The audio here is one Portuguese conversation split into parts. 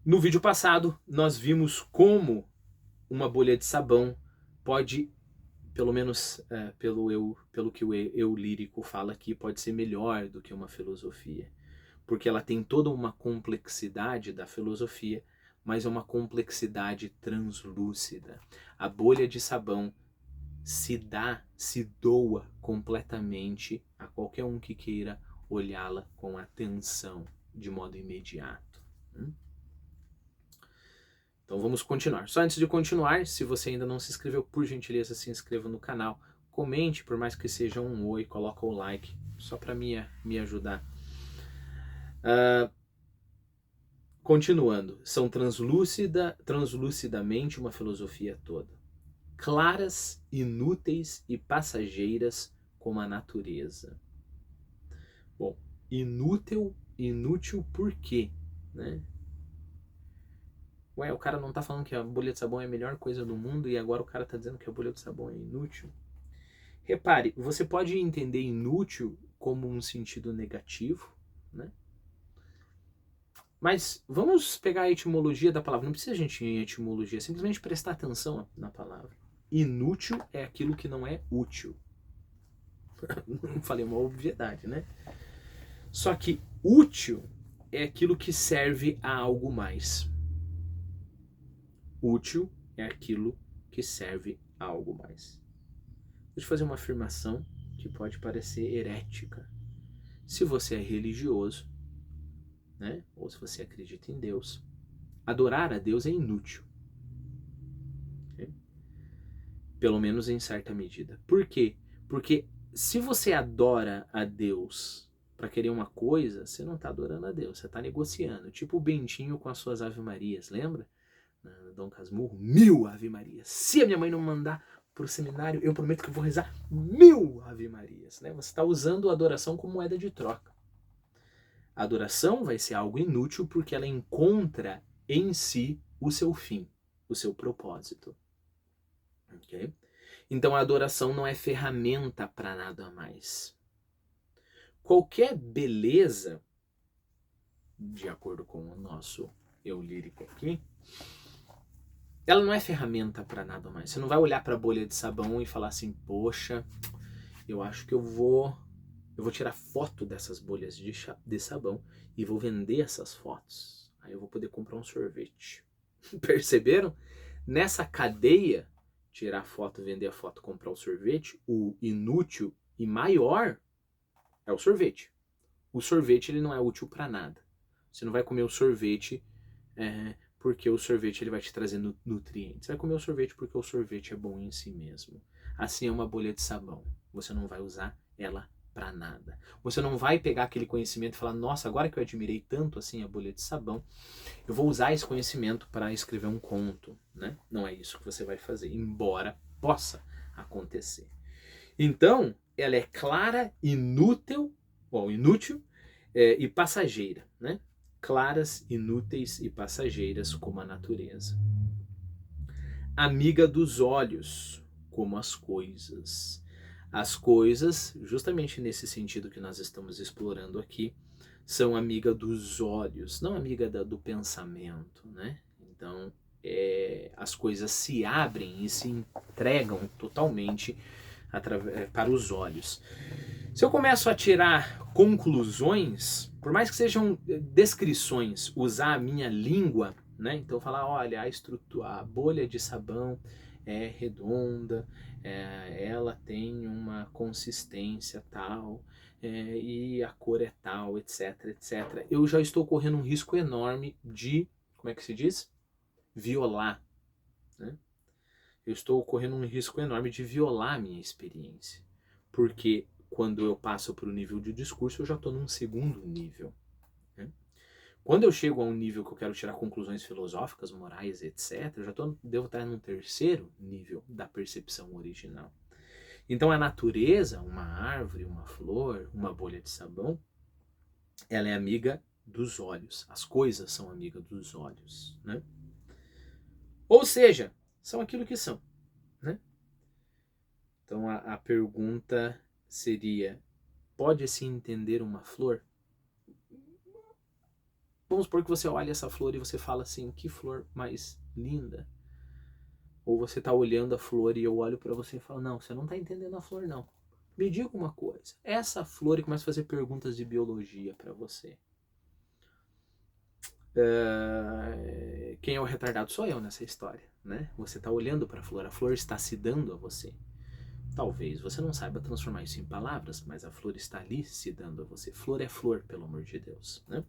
No vídeo passado, nós vimos como uma bolha de sabão pode, pelo menos pelo que o eu lírico fala aqui, pode ser melhor do que uma filosofia. Porque ela tem toda uma complexidade da filosofia, mas é uma complexidade translúcida. A bolha de sabão se doa completamente a qualquer um que queira olhá-la com atenção, de modo imediato. Então vamos continuar. Só antes de continuar, se você ainda não se inscreveu, por gentileza se inscreva no canal. Comente, por mais que seja um oi, coloca o like, só para me ajudar. Continuando, são translucidamente uma filosofia toda. Claras, inúteis e passageiras como a natureza. Bom, inútil por quê? Né? Ué, o cara não tá falando que a bolha de sabão é a melhor coisa do mundo e agora o cara tá dizendo que a bolha de sabão é inútil? Repare, você pode entender inútil como um sentido negativo, né? Mas vamos pegar a etimologia da palavra. Não precisa a gente ir em etimologia, simplesmente prestar atenção na palavra. Inútil é aquilo que não é útil. Não falei uma obviedade, né? Só que útil é aquilo que serve a algo mais. Útil é aquilo que serve a algo mais. Deixa eu fazer uma afirmação que pode parecer herética. Se você é religioso, né, ou se você acredita em Deus, adorar a Deus é inútil. Okay? Pelo menos em certa medida. Por quê? Porque se você adora a Deus para querer uma coisa, você não está adorando a Deus, você está negociando. Tipo o Bentinho com as suas Ave Marias, lembra? Dom Casmurro, 1000 Ave Marias. Se a minha mãe não mandar pro seminário, eu prometo que eu vou rezar 1000 Ave Marias. Né? Você está usando a adoração como moeda de troca. A adoração vai ser algo inútil porque ela encontra em si o seu fim, o seu propósito. Okay? Então a adoração não é ferramenta para nada mais. Qualquer beleza, de acordo com o nosso eu lírico aqui, ela não é ferramenta para nada mais. Você não vai olhar para a bolha de sabão e falar assim, poxa, eu acho que eu vou tirar foto dessas bolhas de sabão e vou vender essas fotos. Aí eu vou poder comprar um sorvete. Perceberam? Nessa cadeia, tirar foto, vender a foto, comprar o sorvete, o inútil e maior é o sorvete. O sorvete ele não é útil para nada. Você não vai comer o sorvete porque o sorvete ele vai te trazer nutrientes. Você vai comer o sorvete porque o sorvete é bom em si mesmo. Assim é uma bolha de sabão. Você não vai usar ela para nada. Você não vai pegar aquele conhecimento e falar, nossa, agora que eu admirei tanto assim a bolha de sabão, eu vou usar esse conhecimento para escrever um conto, né? Não é isso que você vai fazer, embora possa acontecer. Então, ela é clara, inútil e passageira, né? Claras, inúteis e passageiras como a natureza. Amiga dos olhos, como as coisas. As coisas, justamente nesse sentido que nós estamos explorando aqui, são amiga dos olhos, não amiga do pensamento, né? Então, as coisas se abrem e se entregam totalmente para os olhos. Se eu começo a tirar conclusões, por mais que sejam descrições, usar a minha língua, né? Então falar, olha, a bolha de sabão é redonda, ela tem uma consistência tal, e a cor é tal, etc, etc. Eu já estou correndo um risco enorme de, como é que se diz? Violar, né? Eu estou correndo um risco enorme de violar a minha experiência. Porque quando eu passo para o nível de discurso, eu já estou num segundo nível. Né? Quando eu chego a um nível que eu quero tirar conclusões filosóficas, morais, etc., eu já devo estar num terceiro nível da percepção original. Então a natureza, uma árvore, uma flor, uma bolha de sabão, ela é amiga dos olhos. As coisas são amigas dos olhos. Né? Ou seja, são aquilo que são. Né? Então a pergunta seria: pode-se entender uma flor? Vamos supor que você olha essa flor e você fala assim, que flor mais linda. Ou você está olhando a flor e eu olho para você e falo, não, você não está entendendo a flor não. Me diga uma coisa, essa flor, e começa a fazer perguntas de biologia para você. Quem é o retardado sou eu nessa história, né? Você está olhando para a flor está se dando a você. Talvez você não saiba transformar isso em palavras, mas a flor está ali se dando a você. Flor é flor, pelo amor de Deus, né?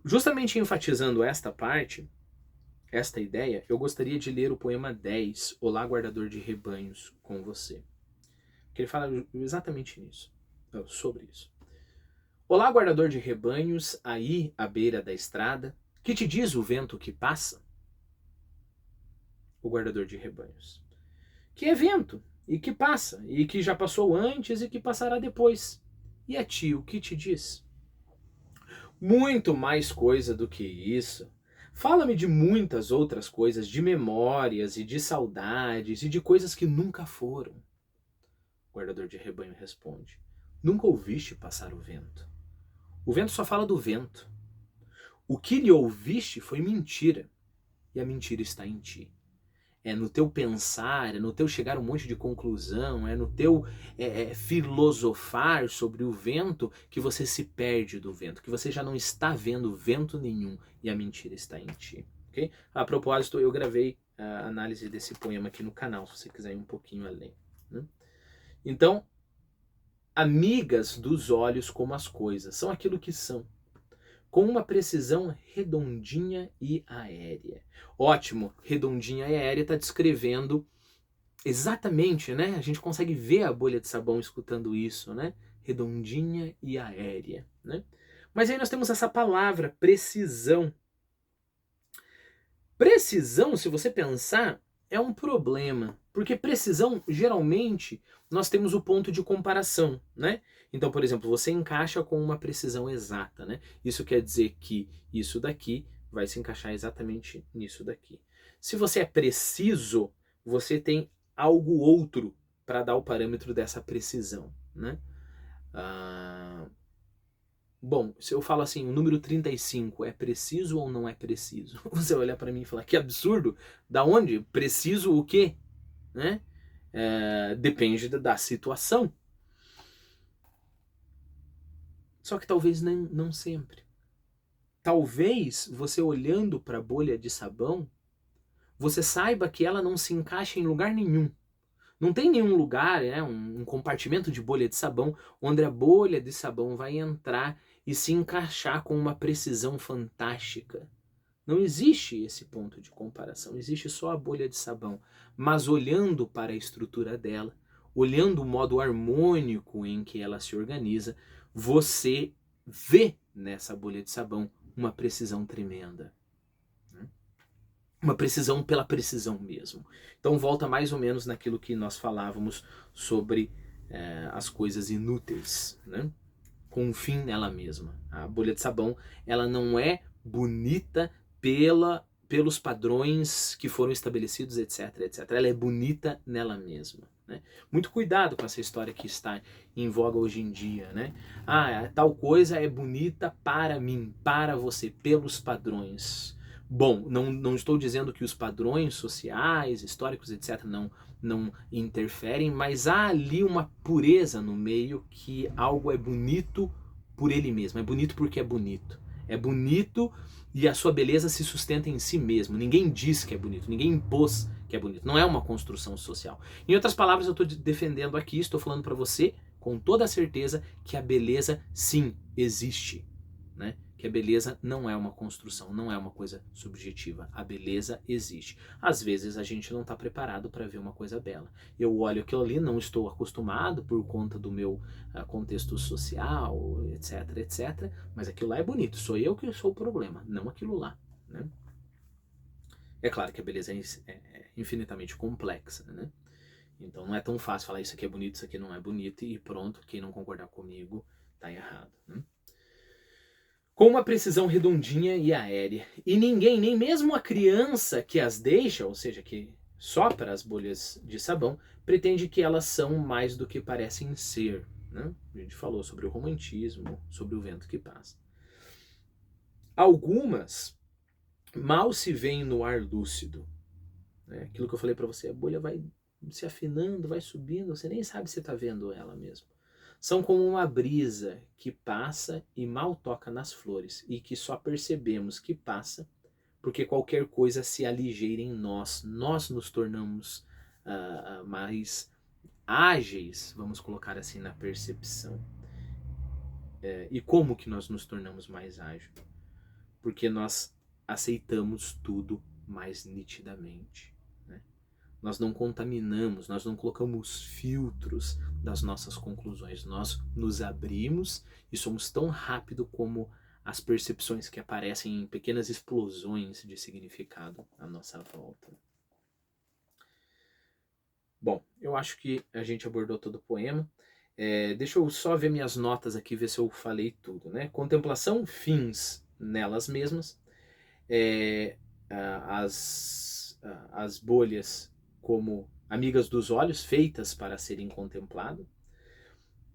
Justamente enfatizando esta parte, esta ideia, eu gostaria de ler o poema 10, Olá, Guardador de Rebanhos, com você. Que ele fala exatamente nisso, sobre isso. Olá, guardador de rebanhos, aí à beira da estrada, que te diz o vento que passa? O guardador de rebanhos. Que é vento, e que passa, e que já passou antes e que passará depois. E a ti, o que te diz? Muito mais coisa do que isso. Fala-me de muitas outras coisas, de memórias e de saudades e de coisas que nunca foram. O guardador de rebanho responde: Nunca ouviste passar o vento. O vento só fala do vento. O que lhe ouviste foi mentira, e a mentira está em ti. É no teu pensar, é no teu chegar a um monte de conclusão, é no teu filosofar sobre o vento que você se perde do vento, que você já não está vendo vento nenhum e a mentira está em ti. Okay? A propósito, eu gravei a análise desse poema aqui no canal, se você quiser ir um pouquinho além. Né? Então, amigas dos olhos como as coisas, são aquilo que são, com uma precisão redondinha e aérea. Ótimo, redondinha e aérea está descrevendo exatamente, né? A gente consegue ver a bolha de sabão escutando isso, né? Redondinha e aérea, né? Mas aí nós temos essa palavra, precisão. Precisão, se você pensar, é um problema, porque precisão, geralmente, nós temos o ponto de comparação, né? Então, por exemplo, você encaixa com uma precisão exata, né? Isso quer dizer que isso daqui vai se encaixar exatamente nisso daqui. Se você é preciso, você tem algo outro para dar o parâmetro dessa precisão, né? Bom, se eu falo assim, o número 35 é preciso ou não é preciso? Você olhar para mim e falar, que absurdo, da onde? Preciso o quê? Né? Depende da situação. Só que talvez não sempre. Talvez você olhando para a bolha de sabão, você saiba que ela não se encaixa em lugar nenhum. Não tem nenhum lugar, né, um compartimento de bolha de sabão, onde a bolha de sabão vai entrar e se encaixar com uma precisão fantástica. Não existe esse ponto de comparação, existe só a bolha de sabão. Mas olhando para a estrutura dela, olhando o modo harmônico em que ela se organiza, você vê nessa bolha de sabão uma precisão tremenda. Uma precisão pela precisão mesmo. Então volta mais ou menos naquilo que nós falávamos sobre as coisas inúteis, né? Com um fim nela mesma. A bolha de sabão, ela não é bonita pelos padrões que foram estabelecidos, etc, etc. Ela é bonita nela mesma. Né? Muito cuidado com essa história que está em voga hoje em dia. Né? Tal coisa é bonita para mim, para você, pelos padrões. Bom, não estou dizendo que os padrões sociais, históricos, etc., não interferem, mas há ali uma pureza no meio que algo é bonito por ele mesmo. É bonito porque é bonito. É bonito e a sua beleza se sustenta em si mesmo. Ninguém diz que é bonito, ninguém impôs que é bonito. Não é uma construção social. Em outras palavras, eu estou defendendo aqui, estou falando para você com toda a certeza que a beleza sim existe, né? Que a beleza não é uma construção, não é uma coisa subjetiva. A beleza existe. Às vezes a gente não está preparado para ver uma coisa bela. Eu olho aquilo ali, não estou acostumado por conta do meu contexto social, etc, etc. Mas aquilo lá é bonito. Sou eu que sou o problema, não aquilo lá. Né? É claro que a beleza é infinitamente complexa, né? Então não é tão fácil falar isso aqui é bonito, isso aqui não é bonito e pronto, quem não concordar comigo está errado. Né? Com uma precisão redondinha e aérea. E ninguém, nem mesmo a criança que as deixa, ou seja, que sopra as bolhas de sabão, pretende que elas são mais do que parecem ser. Né? A gente falou sobre o romantismo, sobre o vento que passa. Algumas mal se veem no ar lúcido, né? Aquilo que eu falei para você, a bolha vai se afinando, vai subindo, você nem sabe se está vendo ela mesmo. São como uma brisa que passa e mal toca nas flores, e que só percebemos que passa porque qualquer coisa se aligeira em nós. Nós nos tornamos mais ágeis, vamos colocar assim, na percepção. E como que nós nos tornamos mais ágeis? Porque nós aceitamos tudo mais nitidamente, né? Nós não contaminamos, nós não colocamos filtros das nossas conclusões. Nós nos abrimos e somos tão rápido como as percepções que aparecem em pequenas explosões de significado à nossa volta. Bom, eu acho que a gente abordou todo o poema. Deixa eu só ver minhas notas aqui, ver se eu falei tudo, né? Contemplação, fins nelas mesmas. As bolhas como amigas dos olhos, feitas para serem contempladas.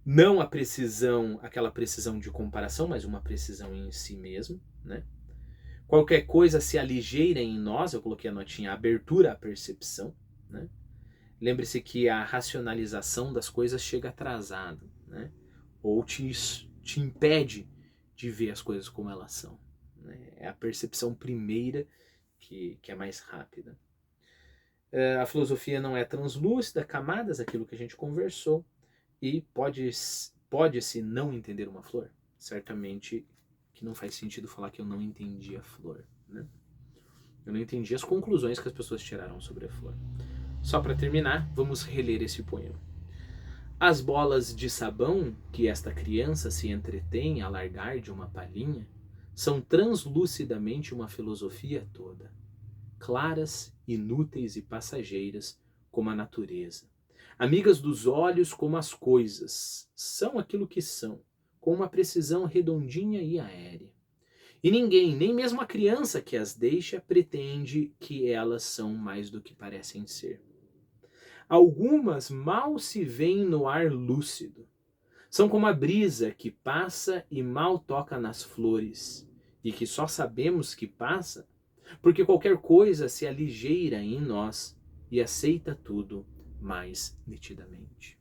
Não a precisão, aquela precisão de comparação, mas uma precisão em si mesmo, né? Qualquer coisa se aligeira em nós, eu coloquei a notinha, abertura à percepção, né? Lembre-se que a racionalização das coisas chega atrasado, né? Ou te impede de ver as coisas como elas são, né? É a percepção primeira que é mais rápida. A filosofia não é translúcida, camadas, aquilo que a gente conversou, e pode-se não entender uma flor. Certamente que não faz sentido falar que eu não entendi a flor, né? Eu não entendi as conclusões que as pessoas tiraram sobre a flor. Só para terminar, vamos reler esse poema. As bolas de sabão que esta criança se entretém a largar de uma palhinha são translucidamente uma filosofia toda, claras, inúteis e passageiras como a natureza, amigas dos olhos como as coisas, são aquilo que são, com uma precisão redondinha e aérea. E ninguém, nem mesmo a criança que as deixa, pretende que elas são mais do que parecem ser. Algumas mal se veem no ar lúcido. São como a brisa que passa e mal toca nas flores, e que só sabemos que passa porque qualquer coisa se aligeira em nós e aceita tudo mais nitidamente.